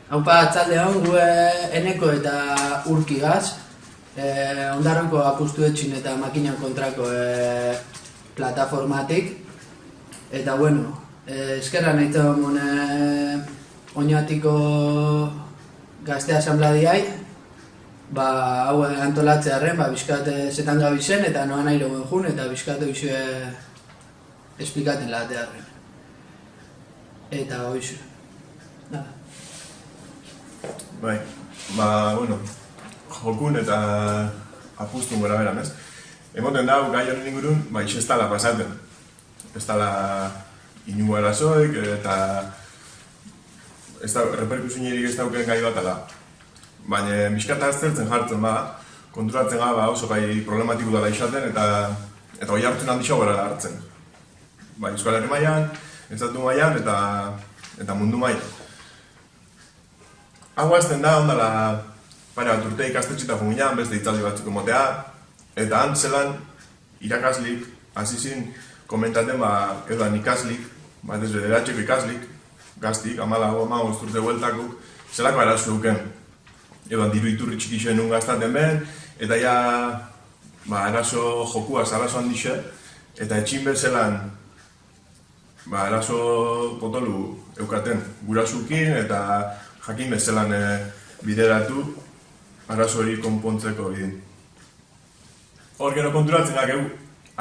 Haupa atzaldean gu eneko eta urkigaz, ondarroko apustu etxin eta makinan kontrako plataformatik. Eta bueno, eskerra nahi zegoen oinatiko gazte asambladiai, hau antolatzearen, bizkat zetan gabizen eta noan nahi logen jun eta bizkat hoizu esplikaten latearen. Eta hoizu. Bai, bueno, jokun eta apustun gora beran, ez? Emoten dago gai honen ingurun, ez dala pasaten. Ez dala inungo erasoik eta reperkusionerik ez dauken gai bat ala. Baina bizkata aztertzen jartzen konturatzen oso gai problematiko dela izaten eta hori hartzen handixo gara hartzen. Euskal Herri mailan, estatu mailan eta mundu mailan. Hau azten da, ondala pare bat urte ikastetxita junginan, beste hitzaldi batzuk emotea, eta antzelan irakaslik, azizin komentaten edoan ikaslik, ez bederatxeko ikaslik, gaztik, 14 urte bueltakuk, zelako arazo duken. Edoan diru iturri txikixen nun gaztaten ben, eta ja arazo jokuaz, arazo handixe, eta etxin bezelan arazo potolu eukaten gurasukin eta jakin bezelan bideratu arazo hori konpontzeko bidin. Hor gero konturatzen gau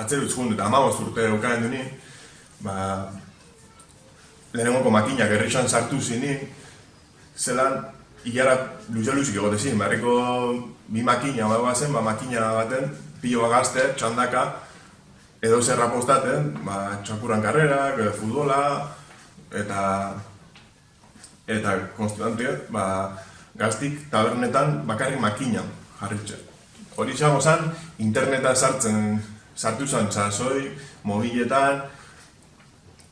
atzerutz jund eta 15 urte eukaen duni, lehenengoko makinak errexan sartu zinin, zelan hilara luze-luzik egotezin, barriko bi makina zen, makina baten, pilo gazte, txandaka, edo zer apostaten, txakurran karrerak, futbola, eta konstantiet, gaztik tabernetan bakarrik makinan jarritxe. Hori izango zen, internetan sartu zen txasoi, mobiletan,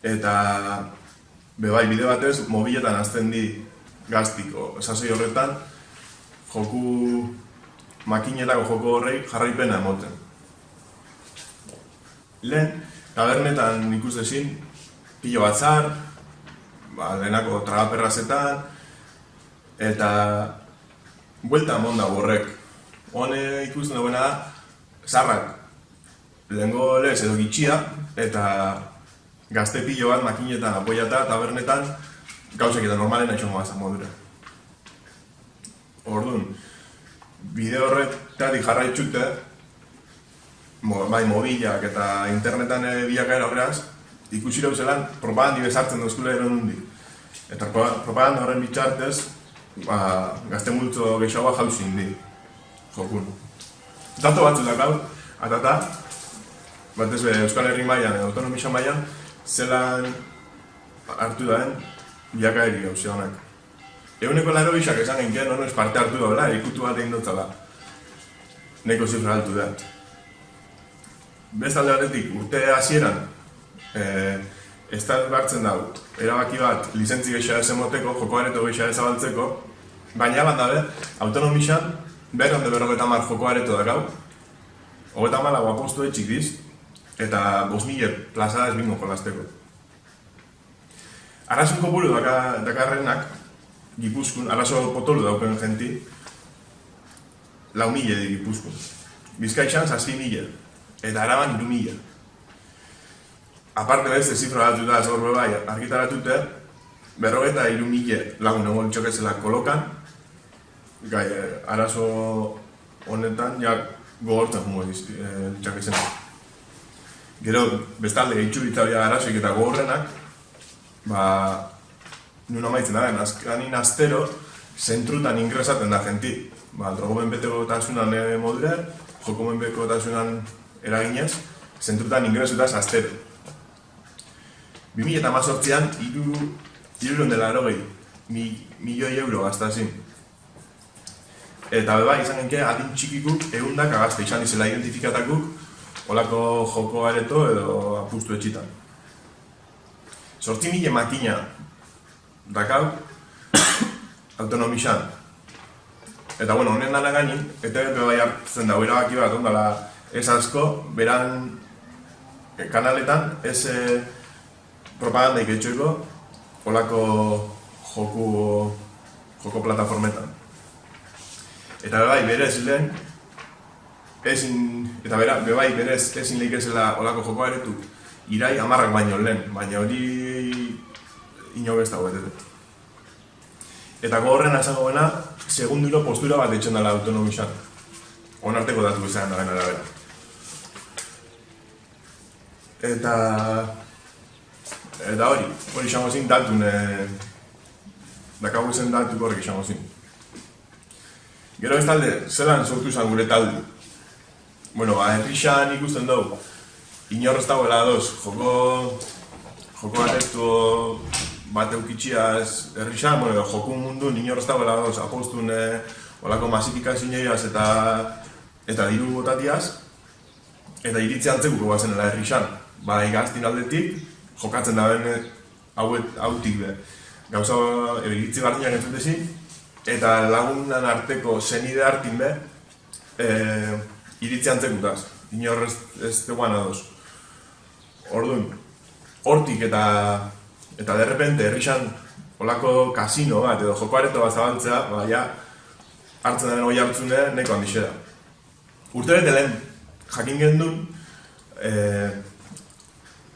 eta bide batez, mobiletan azten di gaztiko sasoi horretan, joku makinetako joko horrei jarraipena emoten. Lehen, tabernetan ikustezin, pilo batzar, lehenako tragaperrazetan, eta buelta monda borrek. Hone ikusten duena da, zarrak lehenko lez edo gitxia, eta gazte pilo bat makinetan apoiata tabernetan gauzak eta normalen atxongo bazan modura. Orduan, bide horretatik jarraitxute, mobilak eta internetan bilakaera horreaz, ikusi zelan propagandi bezartzen duzkule eron hundi. Eta propaganda horren bitxartez, gazte multzo gehiagoa jauzin di, jokun. Dato batzuk dakau, atata, batez Euskal Herri mailan edo autonomisa mailan, zelan hartu daen bilakaeri gauze honak. Eguneko laro gizak esan genken, ez parte hartu daula, ikutu bat egin dutzala. Neko zifra altu da. Bestalde batetik, urte hasieran, ez da hartzen dago, erabaki bat lizentzi gehiago ez emoteko, joko areto gehiago ezabaltzeko, baina bandabe, autonomisan, berronde 50 joko areto dakau, 30 apostu etxik diz, eta 5.000 plazada ez bingo jolazteko. Arrazun kopuru dakarrenak, Gipuzkun, arrazo potolu dauken jenti, 4.000 di Gipuzkun. Bizkaixan 6.000, eta Araban 3.000. Aparte beste zifra datu da, zor bai, argitaratute, 53.000 lagun egon txokezela kolokan, arazo honetan, gogortzen jungo txakezena. Gero, bestalde, itxuritzaria arazoik eta gogorrenak, nuna maitzen da, azkanin astero, zentrutan ingresaten da jenti. Drogo menpekotasunan modure, joko menpekotasunan eraginez, zentrutan ingresutaz astero. 2018an, 380 milioi euro gaztazin. Eta beba, izan genke, adin txikikuk egundak agazte izan izela identifikatakuk, olako joko areto edo apustu etxitan. 8.000 makina dakau autonomisan. Eta honen dana gainin, eta bai hartzen dago erabaki bat ondala ez asko, beran kanaletan ez propagandaik etxoiko olako joku joko plataformetan. Eta bebai berez lehen, bebai berez ezin lehikezela olako joko aretuk irai 10 baino lehen, baina hori inogez dago betete. Eta gogorrena esango gena, segunduro postura bat etxen dela autonomisan. Onarteko datu izan daren arabera. Eta hori izango zin datun, dakago zen datu horrek izango zin. Gero ez talde, zelan sortu izan gure talde. Bueno, herrixan ikusten dugu, inorrez dagoela ados, joko aretu bat eukitxiaz herrixan, joku mundun inorrez dagoela ados, apostun olako masifikazioaz eta diru botatiaz, eta iritzi antzekuko bazenela herrixan. Bai gaztin aldetik, jokatzen da ben hautik be. Gauza iritzi gardinak entzutezi, eta lagunan arteko zenide hartin be, iritzi antzekutaz, inorrez ez teguan ados. Orduan, hortik eta derrepente herrixan olako kasino bat edo joko areto bat zabaltzea, hartzen den hori hartzune neko handixera. Urtebete lehen jakin gendun,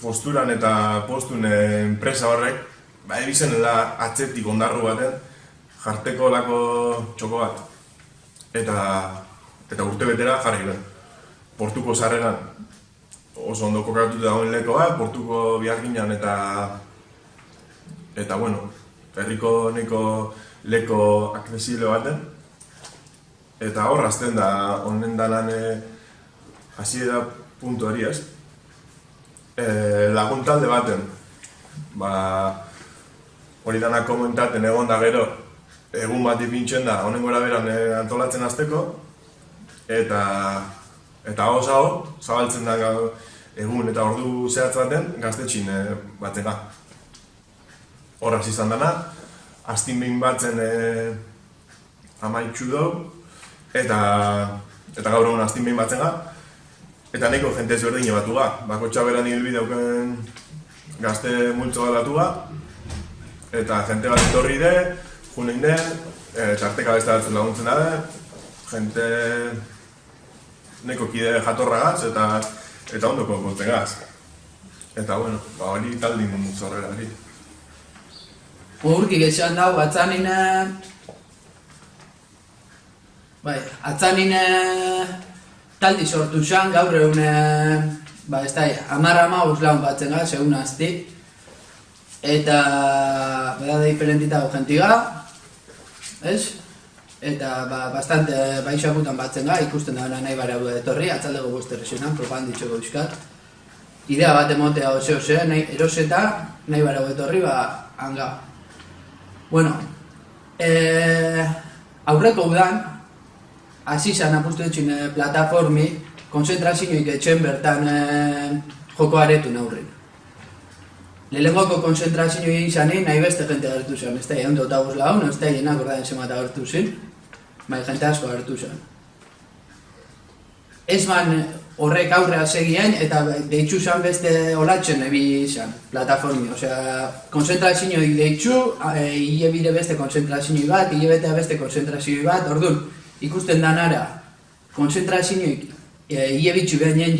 posturan eta postun enpresa horrek, ebizenela atzetik ondarru baten jarteko olako txoko bat. Eta urtebetera jarri ben. Portuko sarreran oso ondo kokatuta dagoen leko bat, portuko biharginan eta bueno, herriko neko leko aksesible baten. Eta hor azten da, honen da lan hasiera puntu hori ez. Lagun talde baten, hori dana komentaten egon da gero, egun bat ipintzen da, honen gora beran antolatzen azteko, eta hau zabaltzen da egun eta ordu zehatz baten gaztetxin batzena. Horraz izan dana, astin behin batzen amaitxu dugu, eta gaur egun astin behin batzen ga, eta neko jente ezberdin batu ga. Bakotxa beran hilbide dauken gazte multzo bat batu ga, eta jente bat etorri de, junein den, tarteka beste batzen laguntzen da, jente neko kide jatorra gaz, eta ondoko konten gaz. Eta bueno, hori taldin zorrera hori. Urkik etxean dago, atzanin taldi sortu zan, gaur egun, 10-15 lagun batzen gaz, egun azti. Eta, beda diferentitago jentiga, ez? Eta, bastante baixakutan batzen ga, ikusten da nahi bara etorri, atzaldego guzterrexenan, propaganditxeko euskat. Idea bat emotea ose, eroseta, nahi bara etorri, hanga. Bueno, aurreko udan, hasi zan apustu etxin plataformi, konzentrazioik etxen bertan joko aretun aurren. Lehengoko konzentrazioik izanin, nahi beste jente agertu zen, ez da egon dut lagun, ez da jenak ordain zemat agertu zen, bai jente asko agertu zen. Ez man horrek aurrea segien eta deitzu zen beste olatzen ebi izan, plataformi. Osea, konzentrazioik deitzu, hile bire beste konzentrazioi bat, hile betea beste konzentrazioi bat, orduan, ikusten danara, konzentrazioik hile bitxu behar nien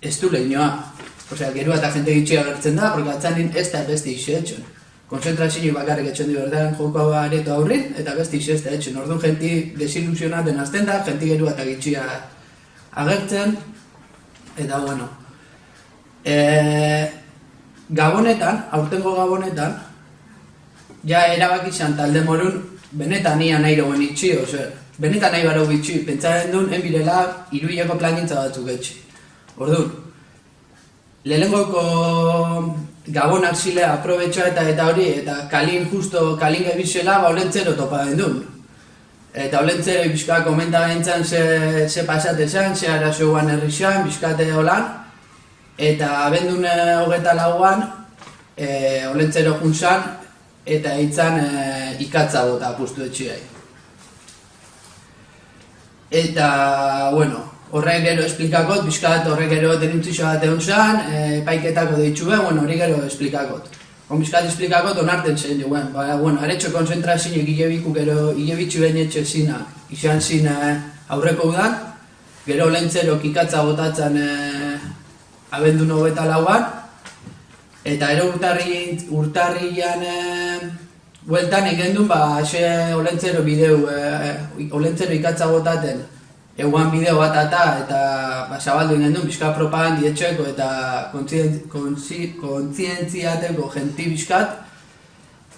ez du lehinoa. Osea, gero eta jente gitxia agertzen da, porque atzanin ez da beste iso etxon. Konzentrazioik bakarrik etxon du berdan joko areto aurrin, eta beste iso ez da etxon. Orduan, jenti desilusionaten azten da, jenti gero eta gitxia agertzen, eta bueno. Gabonetan, aurtengo gabonetan, ja erabaki izan talde morun, benetan ia nahi rogen itxi, ose, benetan nahi barau bitxi, pentsaren duen, enbirela, iruileko plangintza batzuk etxi. Orduan, lehengoko gabonak zilea aprobetxoa eta hori, eta kalin gebizela, olentzero topa den duen. Eta olentzero bizka komenta gentzen ze pasate zen, ze arazo guan herri zen, bizkate holan. Eta abendun 24an, olentzero juntzan, eta eitzan ikatza bota apustu etxiai. Eta, bueno, horrek gero esplikakot, bizkat horrek gero denuntzio bat egon zen, paiketako deitxu ben, hori gero esplikakot. Bizkat esplikako donarten zen joan. Bueno, aretxo konzentrazioek hilebikuk gero hilebitxu benetxe zinak. Izan zin aurreko udan, gero lentzero kikatza botatzen abendu 24an, eta ero urtarrian bueltan egendun, ase olentzero bideu, olentzero ikatza botaten, eguan bideo bat eta zabaldu egendun, bizka propagandi etxeko eta kontzientziateko jenti bizkat,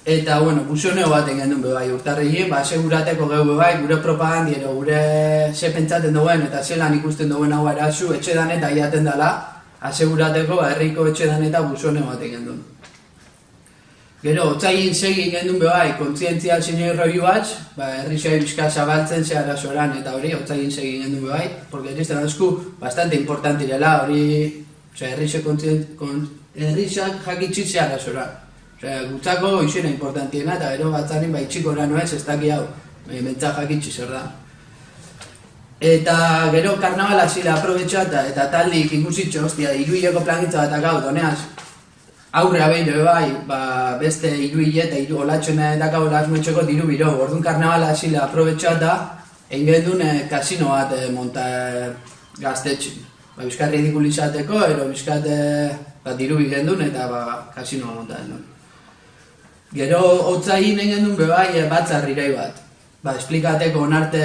eta, bueno, busoneo bat egendun bebai urtarriin, segurateko geu bebai, gure propagandi ero, gure ze pentsaten duen eta zelan ikusten duen hau erazu, etxedan eta iaten dela, asegurateko herriko etxedan eta busoneo bat egendun. Gero, otzain segin gendun bebai, kontzientzia zinei roiu bat, herri bizka zabaltzen ze arazoran eta hori, otzain segin gendun bebai, porque erizten dazku bastante importante direla, hori, herrizak jakitzi ze arazoran. Gutzako izena importantiena eta gero batzarin txiko erano ez daki hau, mentza jakitzi zer da. Eta gero karnabala zila aprobetxata eta taldik ikusitxo, hostia, iruileko plangitza bat akau, doneaz, aurrea behin bai, beste iruile eta olatxona edakau lasmoetxeko diru biro. Orduan karnabala zila aprobetxata, egin gendun kasino bat monta gaztetxin. Bizkat ridikulizateko, ero bizkat diru bigendun eta kasinoa monta gendun. Gero hotzain egin gendun bebai batzarrirai bat. Esplikateko onarte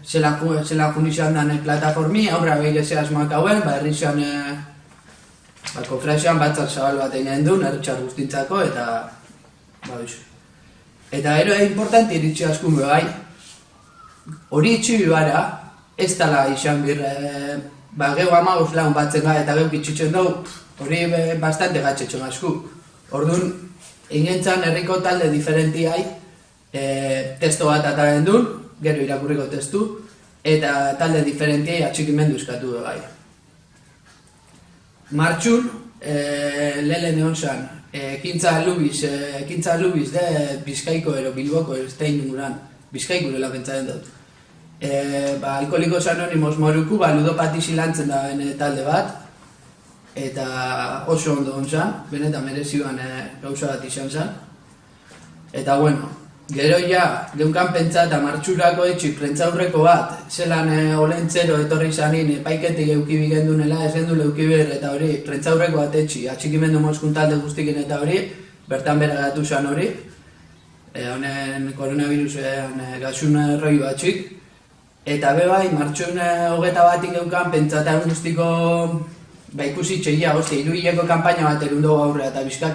zelan junizan den plataformi, aurra behilezea asmoak hauen, herrizan kofrazioan batzar zabal bat egin duen, erretxar guztintzako, eta eta ero importanti iritsi askun bebai, hori itxi bibara, ez dala izan bir, geu 15 lagun batzen gara eta geu kitxitzen dugu, hori bastante gatxetxon asku. Orduan, ingentzan herriko talde diferentiai, testo bat ataren duen, gero irakurriko testu, eta talde diferentiai atxikimendu eskatu bebai. Martxun, lehen egon zan, ekintza lubiz de Bizkaiko ero Bilboko estein inguran, Bizkaiko dela pentsaren dut. Alkoholikos Anonimos moruku, ludopati zilantzen da talde bat, eta oso ondo egon zan, benetan merezioan gauza bat izan zan. Eta bueno, gero ja, geunkan pentsa eta martxurako etxik prentzaurreko bat, zelan olentzero etorri zanin epaiketik eukibi gendunela, ez gendu leukibir eta hori, prentzaurreko bat etxi, atxikimendu mozkun talde guztikin eta hori, bertan bera gatu zan hori, honen koronavirusean gaxun erroi batxik, eta bebai, martxun 21 geunkan pentsa eta guztiko ikusi txeia, iruileko kanpaina bat erundu aurre, eta bizka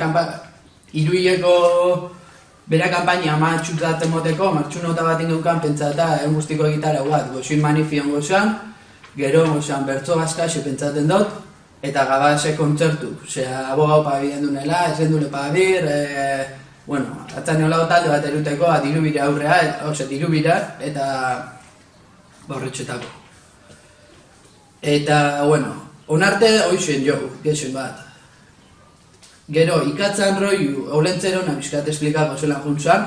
iruileko bera kanpaina amatxutatzen moteko, martxunota bat ingeukan pentsata guztiko egitara bat, goxin manifion gozan, gero gozan bertzo gazkaxe pentsaten dut, eta gabase kontzertu, abogau pabiden dunela, ezen dule pabir, atzan nolao talde bat eruteko, dirubira aurrea, dirubira, eta borretxetako. Eta, onarte hoixen jo, gexen bat. Gero, ikatzan roiu, olentzerona bizkat esplikako zelan juntzan.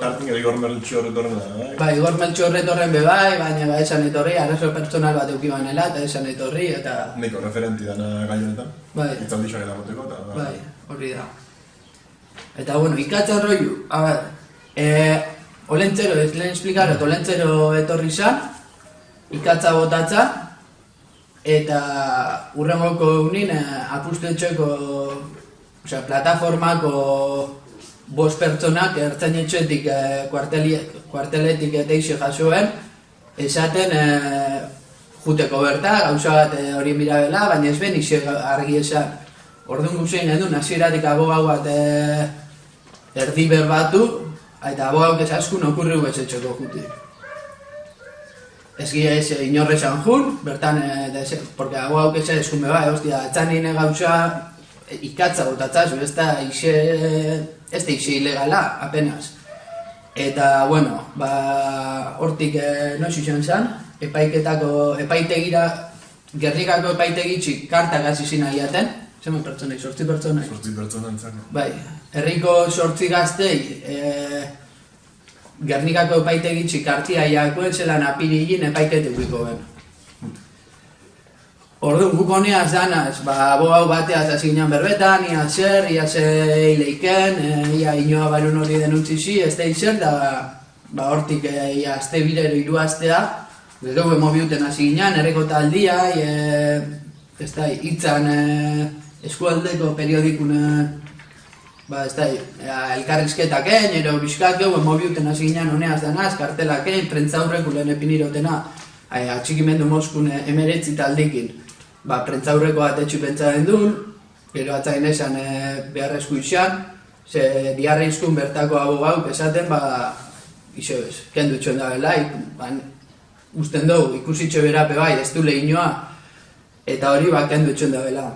Tartin gero Igor Meltxo horretorren da, Igor Meltxo horretorren bebai, baina esan etorri, arazo personal bat eukibanela, eta esan etorri, eta... Neko referenti dana gai honetan, itzaldixak eta moteko, eta... Horri da. Eta, ikatzan roiu, olentzero, ez lehen esplikarot, olentzero etorri zan, ikatza botatza, eta urrengoko unin apustu etxeko plataformako 5 pertsonak ertzainetxetik kuarteletik eta izi jasoen esaten juteko berta, gauza bat hori mirabela, baina ez ben izi argi esan. Orduan guzein edun, hasieratik abogau bat erdi berbatu, eta abogauk ez askun okurri ez etxeko juti. Ez gira ez inorrezan jun, bertan, porque abogauk ez eskun beba, atzanin gauza ikatza botatzazu, ez da ixe ilegala, apenas. Eta, hortik noiz izan zen, epaitegira, Gernikako epaitegitxik kartak hasi zina iaten, zemen pertsonek, 8 pertsonek. 8 pertsonek entzak. Bai, herriko 8 gaztei, Gernikako epaitegitxik kartia jakuen zelan apirilin epaiketik guiko ben. Orduan, guk honeaz danaz, abogau bateaz hasi ginen berbetan, ia zer hileiken, ia inoa barun hori denuntzizi, ez da izer, da hortik ia azte birero 3 astea, gero mobiuten hasi ginen, erreko taldia, ez da, hitzan eskualdeko periodikun, ez da, elkarrizketaken, ero bizkat gero mobiuten hasi ginen honeaz danaz, kartelaken, prentzaurreku lehen epinirotena, atxikimendu Moskun 19 taldikin. Prentzaurreko bat etxu pentsaren duen, gero atzain esan beharrezko izan, ze biharreizkun bertako abogau esaten, iso ez, kendu txon da bela, usten dugu, ikusitxo berape bai, ez du lehinoa, eta hori kendu txon da bela.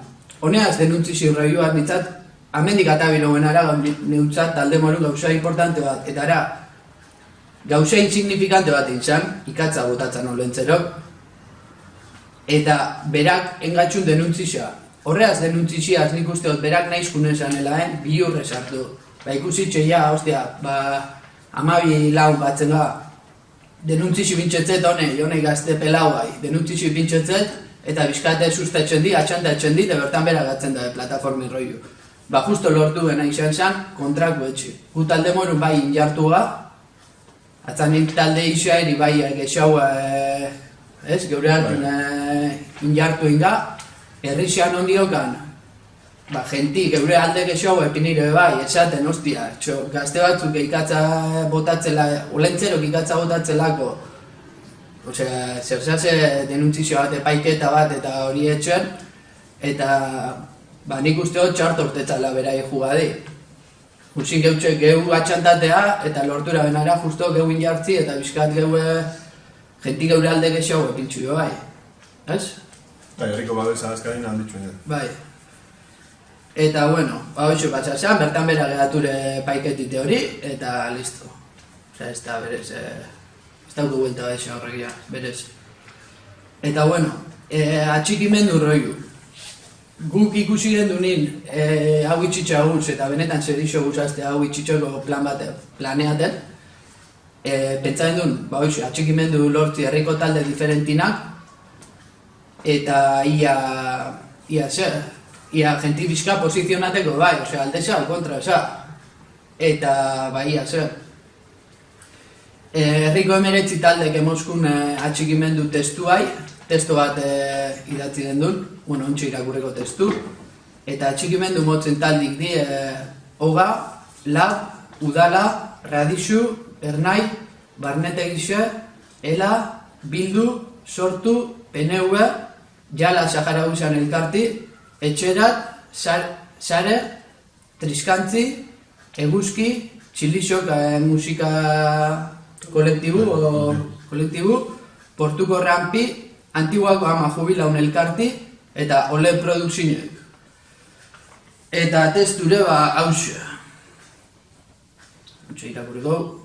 Honeaz, denuntzizi urraiu bat nintzat, amendik atabilo benara, neutzat talde moru gauza importante bat, eta ara, gauza insignifikante bat intzan, ikatza botatzen olentzerok, eta berak engatxun denuntzisa. Horreaz denuntziziaz nik usteot berak naizkunen zanelaen, bilurre sartu. Ikusitxe ja, ostia, 12 laun batzen denuntzizi bintxetzet hone gazte pelau bai, denuntzizi bintxetzet, eta bizkate sustatzen di, atxantatzen di, eta bertan bera gatzen da plataformi roiu. Justo lortu gena izan zan, kontraku etxi. Gu talde morun bai injartu atzanik talde isaeri bai gexaua, geure hartun injartu inga, herrixan ondiokan, genti, geure alde gexaua epinire bai, esaten, ostia, gazte batzuk ikatza botatzela, olentzerok ikatza botatzelako, zerzase denuntzizio bat, epaiketa bat eta hori etxen, eta nik usteot txartortetzala berai jugadi. Gutxin geu atxantatea eta lortura benara justo geu injartzi eta bizkat geu genti geure alde gexau epintxu jo bai. Ez? Herriko babesa azkarin handitxu nien. Bai. Eta bueno, hoxo patxasean, bertan bera gehature paiketite hori eta listo. Ez da berez, ez dauko guelta baixa horregia, berez. Eta bueno, atxikimendu roiu. Guk ikusi den dunin hau itxitxa guz eta benetan zer iso guzazte hau itxitxoko planeaten, pentsaren duen, atxikimendu lortzi herriko talde diferentinak, eta ia genti bizka posizionateko bai, aldeza, kontra, eta ia zer. Herriko 19 taldek emoskun atxikimendu testuai, testu bat idatzi den duen, ontsi irakurreko testu, eta atxikimendu motzen taldik di Oga, Lab, Udala, Radixu, Ernai, Barnetegixe, Ela, Bildu, Sortu, PNV, Jala Saharausan elkarti, Etxerat, Sare, Triskantzi, Eguzki, Txilixok musika kolektibu, Portuko Rampi, Antiguako ama jubilaun elkarti, eta Ole Produkzinek. Eta testure hauxe. Irakurriko.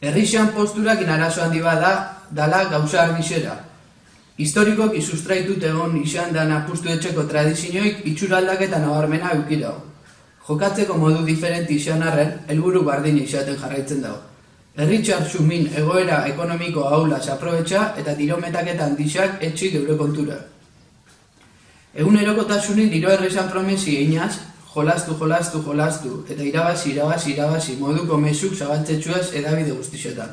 Herrixan posturakin arazo handi bada, dala gauza argixera. Historikoki sustraitut egon izan dan apustu etxeko tradizioik itxuraldaketa nabarmena eukirau. Jokatzeko modu diferenti izan arren, helburu bardin izaten jarraitzen dago. Herritxar sumin egoera ekonomiko aulaz aprobetxa eta dirometaketa handixak etxik geure kontura. Egunerokotasunin diro errezan promesi einaz, jolastu, eta irabazi moduko mesuk zabaltzetxuaz edabide guztixetan.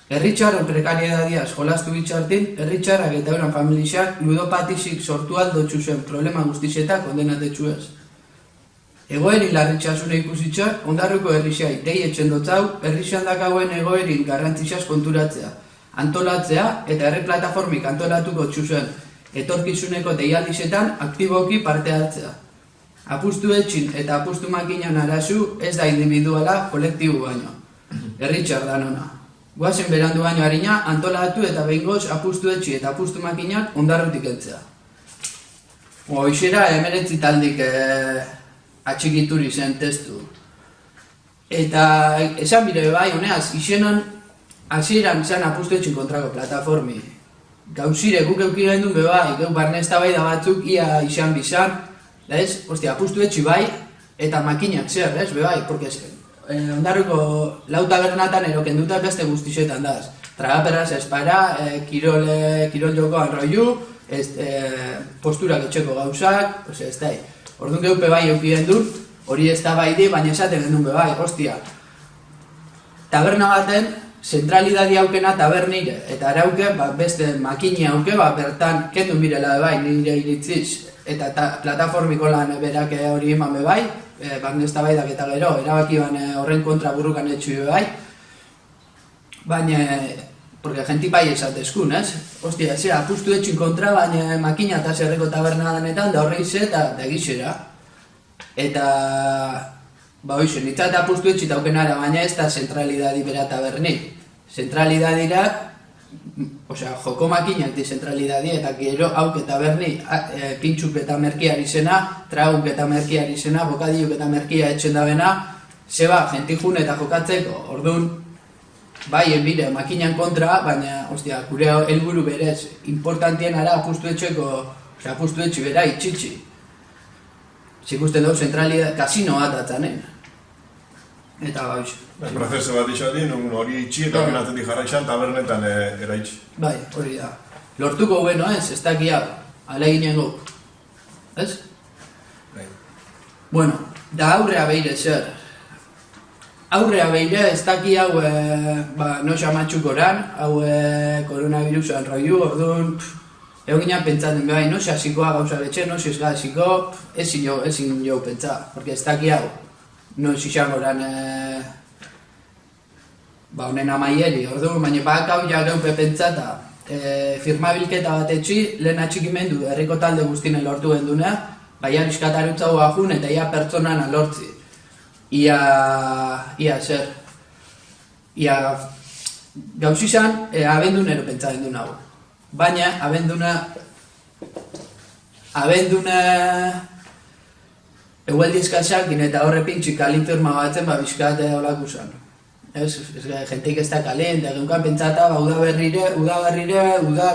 Herritxarren prekariedadiaz jolastu bitxartin, herritxarrak eta euran familixak ludopatixik sortu aldotxu zen problema guztixeta kondenatetxuez. Egoerin larritxasune ikusitxak, ondarruko herrixai dei etxendotzau, herrixan dakauen egoerin garrantzixaz konturatzea, antolatzea eta herri plataformik antolatuko txuzen etorkizuneko deialdizetan aktiboki parte hartzea. Apustu etxin eta apustu makinan arazu ez da individuala kolektibu baino. Herritxar danona. Guazen berandu baino harina antolatu eta behingoz apustu etxi eta apustu makinak ondarrutik entzea. Hoxera 19 taldik atxikituri zen testu. Eta esan bire bai, honeaz, izenan hasieran zen apustu etxin kontrako plataformi. Gauzire guk eukiren duen bai, geu barne eztabaida batzuk ia izan bizan, apustu etxi bai, eta makinak zer, bai, porque ondarruko lau tabernatan eroken duta beste guztixetan daz. tragaperraz espara, kirol jokoan roiu, posturak etxeko gauzak, ez da. Orduan geupe bai eukien dut, hori ez da bai di, baina esaten genuen be bai, hostia. Taberna baten, zentralidadi aukena tabernire, eta arauke, beste makini auke, bertan kendu mirela bai, nire iritziz, eta plataformiko lan berak hori eman be bai, bagnezta bai eta gero, erabaki horren kontra burrukan etxu bai, baina, porque jenti bai esatezkun, ez? Ostia, zera, apustu etxin kontra, baina makina eta zerreko taberna danetan, da horre ize eta egixera. Eta, hoxe, nintzat apustu etxit aukenara, baina ez da zentralidadi bera tabernik. Zentralidadira, joko makinak di zentralidadi, eta gero hauk eta berni, pintxuk eta merkiari zena, traguk eta merkiari zena, bokadiuk eta merkia etxen dabena, zeba, jenti jun eta jokatzeko, orduan, bai, enbire, makinan kontra, baina, ostia, gure helburu berez, importantien ara apustu etxeko, apustu etxe bera itxitxi. Zikusten dugu zentralidad, kasino bat atzanen. Eta bai. Prozesu bat izan hori itxi eta horrenatzen di jarraixan tabernetan eraitxi. Bai, hori da. Lortuko bueno ez daki hau, aleginen gu. Ez? Bai. Bueno, da aurrea behire zer. Aurrea behire ez daki hau, no xamatxuk oran, hau koronavirusan roiu, orduan, egon ginen pentsatzen behar, no xasikoa gauza betxe, no xasiko, ezin jo pentsa, porque ez daki hau, no xixan oran, honen amaieri, orduan, baina bak hau ja geupe pentsata, firmabilketa bat etxi, lehen atxikimendu, herriko talde guztinen lortu genduna, baina iskatarutza hua eta ia pertsonan alortzi. Ia zer, gauz izan, abendunero pentsatzen du nago. Baina, abenduna egueldi eskazakin eta horre pintxik kalin firma batzen, bizkat holak usan. Jenteik ez da kalin, eta genkan pentsata, uda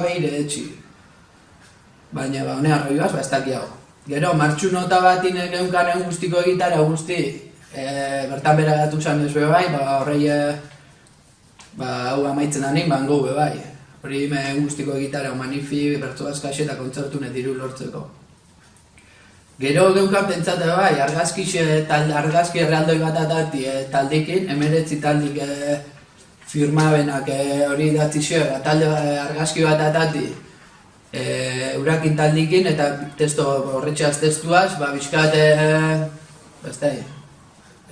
behire etxi. Baina, honea arroioaz, ez daki hau. Gero, martxu nota batin genkan guztiko egitara guzti, bertan bera gatu zan ez bai, horrei hau amaitzen danin, bango bai. Hori guztiko egitara, manifi, bertso azkaxe eta kontzertune diru lortzeko. Gero genkan pentsate bai, argazki erraldoi bat atati taldikin, 19 taldik firmabenak hori datzi xer, talde argazki bat atati urakin taldikin eta testo horretxeaz testuaz, bizkat,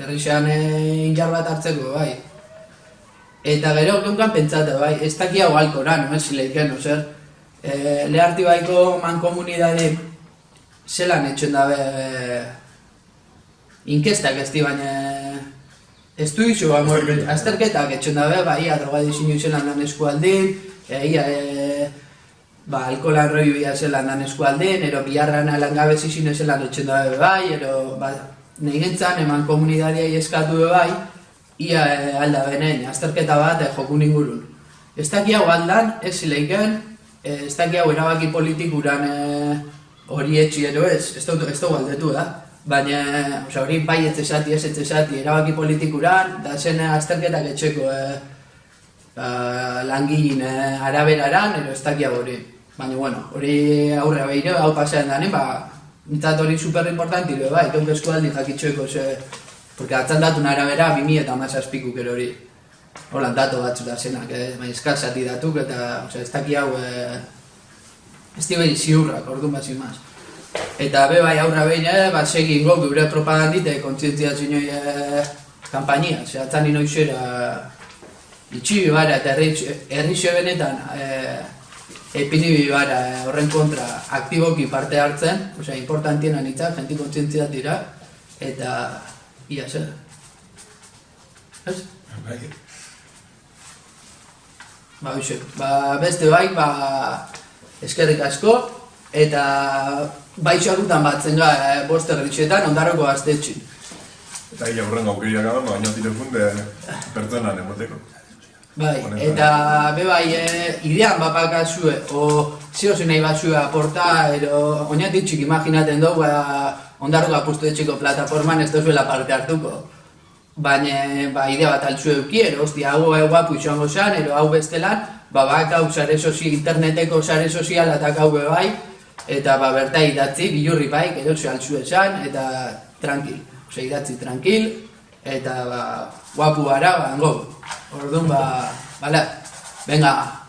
herrixean injar bat hartzeko, bai. Eta gero genkan pentsate, bai, ez daki hau alkoran, zileiken, zer. Leharti baiko mankomunidade zelan etxen dabe inkestak ez di, baina ez du iso, azterketak etxen dabe, bai, drogadizinu zelan dan eskualdin, alkolan roi bia zelan dan eskualdin, ero biharran alangabezi zine zelan etxen dabe, bai, ero, nahi gentzan, eman komunidadiai eskatu bai, ia alda benen, azterketa bat jokun ingurun. Ez daki hau aldan, ez zileiken, ez daki hau erabaki politikuran hori etxi ero ez dugu aldetu da. Baina, hori bai ez esati, erabaki politikuran, da zen azterketak etxeko langilin araberaran, ero ez daki hau hori. Baina, bueno, hori aurrea behire, hau pasean danen, nintzat hori superimportanti, bai, tonk eskualdi jakitxoeko, porque atzandatun arabera 2017 kero hori. Holan dato batzu da zenak, baina eskazati datuk eta ez daki hau ez di behi ziurrak, orduan bat zimaz. Eta bai aurra behin, segi ingo gure propagandite kontzientziatzen kampainia, atzan inoizera itxibi bara eta herrixe benetan epinibi bara horren kontra aktiboki parte hartzen, importantienan itzak, jenti kontzientziat dira, eta ia zer. Ez? Beste bai, eskerrik asko, eta baitxakutan batzen gara bost erritxetan ondarroko gaztetxin. Eta hila horrengo aukeriak gaba, baina telefunde pertsonan emoteko. Bai, eta bai, idean bapakazue, o ziozen nahi batzue aporta, ero oinatitxik imaginaten dugu, ondarroko apustu etxiko plataforman ez duzuela parte hartuko. baina ba, idea bat altzu euki, ero, hostia, hau guapu izango zan, ero hau bestelan, bakau interneteko sare sozialatak hau bai, eta ba, berta idatzi, bilurri bai, ero altzu esan, eta tranquil, idatzi tranquil, eta ba, guapu gara, ba, hango. Orduan, ba, bala, venga,